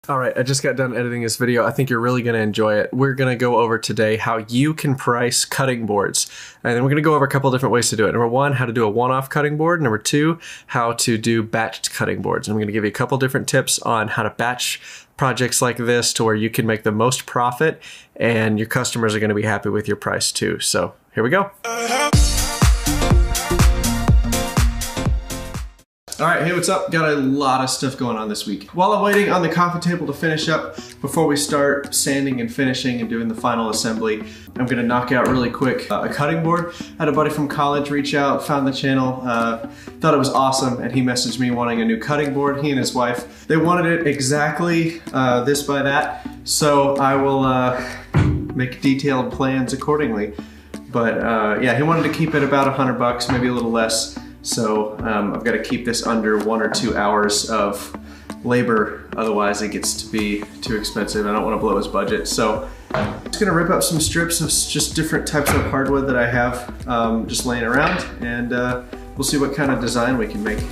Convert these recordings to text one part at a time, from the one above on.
All right, I just got done editing this video. I think you're really going to enjoy it. We're going to go over today how you can price cutting boards. And then we're going to go over a couple different ways to do it. Number one, how to do a one-off cutting board. Number two, how to do batched cutting boards. And I'm going to give you a couple different tips on how to batch projects like this to where you can make the most profit and your customers are going to be happy with your price too. So here we go. All right, hey, what's up? Got a lot of stuff going on this week. While I'm waiting on the coffee table to finish up, before we start sanding and finishing and doing the final assembly, I'm gonna knock out really quick a cutting board. I had a buddy from college reach out, found the channel, thought it was awesome, and he messaged me wanting a new cutting board. He and his wife, they wanted it exactly this by that, so I will make detailed plans accordingly. But yeah, he wanted to keep it about $100, maybe a little less. So I've got to keep this under 1 or 2 hours of labor, otherwise it gets to be too expensive. I don't want to blow his budget. So I'm just going to rip up some strips of just different types of hardwood that I have just laying around, and we'll see what kind of design we can make.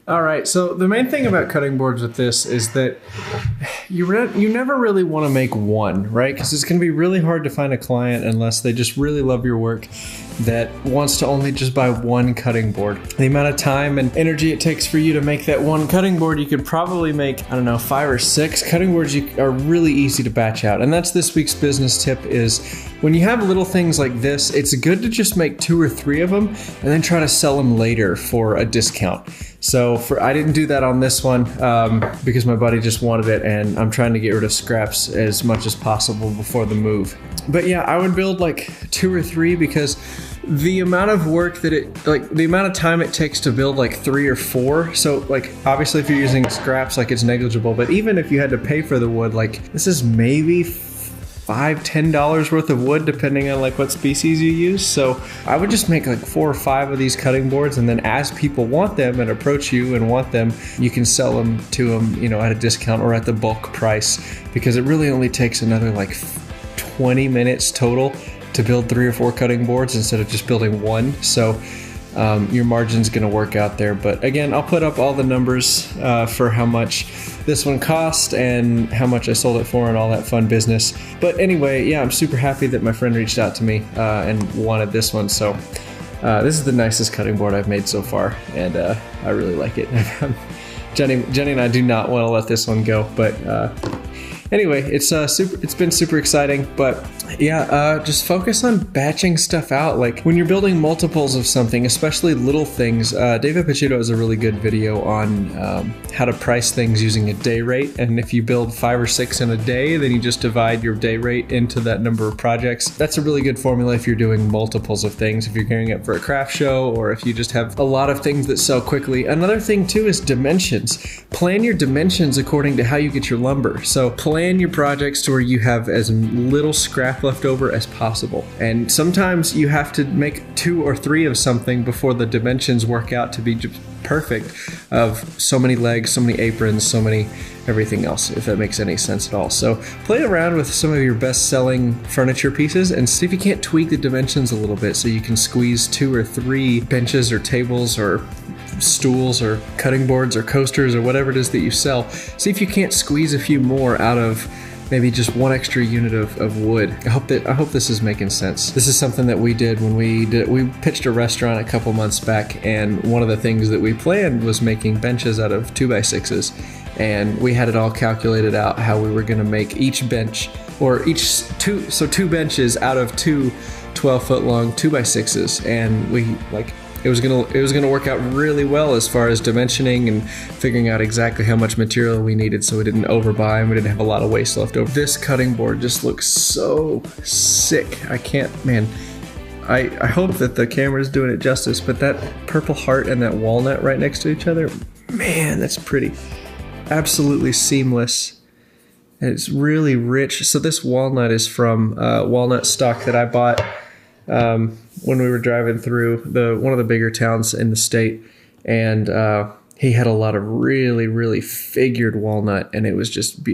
All right, so the main thing about cutting boards with this is that you never really want to make one, right? Because it's going to be really hard to find a client unless they just really love your work that wants to only just buy one cutting board. The amount of time and energy it takes for you to make that one cutting board, you could probably make, I don't know, 5 or 6 cutting boards. Are really easy to batch out. And that's this week's business tip is when you have little things like this, it's good to just make 2 or 3 of them and then try to sell them later for a discount. So I didn't do that on this one because my buddy just wanted it, and I'm trying to get rid of scraps as much as possible before the move. But yeah, I would build like 2 or 3 because the amount of work that the amount of time it takes to build like 3 or 4. So like obviously if you're using scraps, like it's negligible, but even if you had to pay for the wood, like this is maybe $5–10 worth of wood depending on like what species you use. So I would just make like 4 or 5 of these cutting boards, and then as people want them and approach you and want them, you can sell them to them, you know, at a discount or at the bulk price, because it really only takes another like 20 minutes total to build 3 or 4 cutting boards instead of just building one. So your margin's gonna work out there. But again, I'll put up all the numbers for how much this one cost and how much I sold it for and all that fun business. But anyway, yeah, I'm super happy that my friend reached out to me and wanted this one. So this is the nicest cutting board I've made so far, and I really like it. Jenny and I do not want to let this one go, but anyway, it's been super exciting. But yeah, just focus on batching stuff out. Like when you're building multiples of something, especially little things. David Picciuto has a really good video on how to price things using a day rate. And if you build 5 or 6 in a day, then you just divide your day rate into that number of projects. That's a really good formula if you're doing multiples of things, if you're gearing up for a craft show, or if you just have a lot of things that sell quickly. Another thing too is dimensions. Plan your dimensions according to how you get your lumber. So plan your projects to where you have as little scrap left over as possible. And sometimes you have to make 2 or 3 of something before the dimensions work out to be just perfect, of so many legs, so many aprons, so many everything else, if that makes any sense at all. So play around with some of your best selling furniture pieces and see if you can't tweak the dimensions a little bit so you can squeeze 2 or 3 benches or tables or stools or cutting boards or coasters or whatever it is that you sell. See if you can't squeeze a few more out of maybe just 1 extra unit of wood. I hope this is making sense. This is something that we did when we pitched a restaurant a couple months back, and one of the things that we planned was making benches out of 2x6s, and we had it all calculated out how we were going to make each bench, or two benches out of 2 12-foot long 2x6s, and it was gonna work out really well as far as dimensioning and figuring out exactly how much material we needed, so we didn't overbuy and we didn't have a lot of waste left over. This cutting board just looks so sick. I hope that the camera's doing it justice, but that purple heart and that walnut right next to each other, man, that's pretty. Absolutely seamless. And it's really rich. So this walnut is from walnut stock that I bought when we were driving through one of the bigger towns in the state, and he had a lot of really figured walnut, and it was just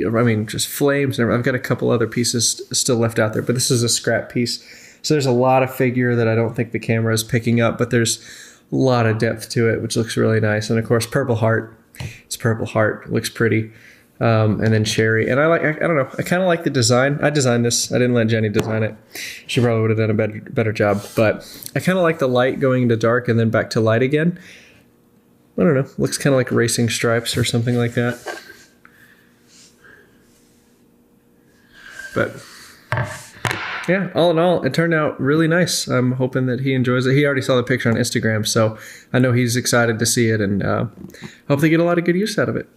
flames. And I've got a couple other pieces still left out there, but this is a scrap piece. So there's a lot of figure that I don't think the camera is picking up, but there's a lot of depth to it, which looks really nice. And of course, purple heart. It's purple heart. It looks pretty. And then cherry. And I don't know, I kind of like the design. I designed this. I didn't let Jenny design it. She probably would have done a better job. But I kind of like the light going into dark and then back to light again. I don't know. Looks kind of like racing stripes or something like that. But yeah, all in all, it turned out really nice. I'm hoping that he enjoys it. He already saw the picture on Instagram, so I know he's excited to see it, and hope they get a lot of good use out of it.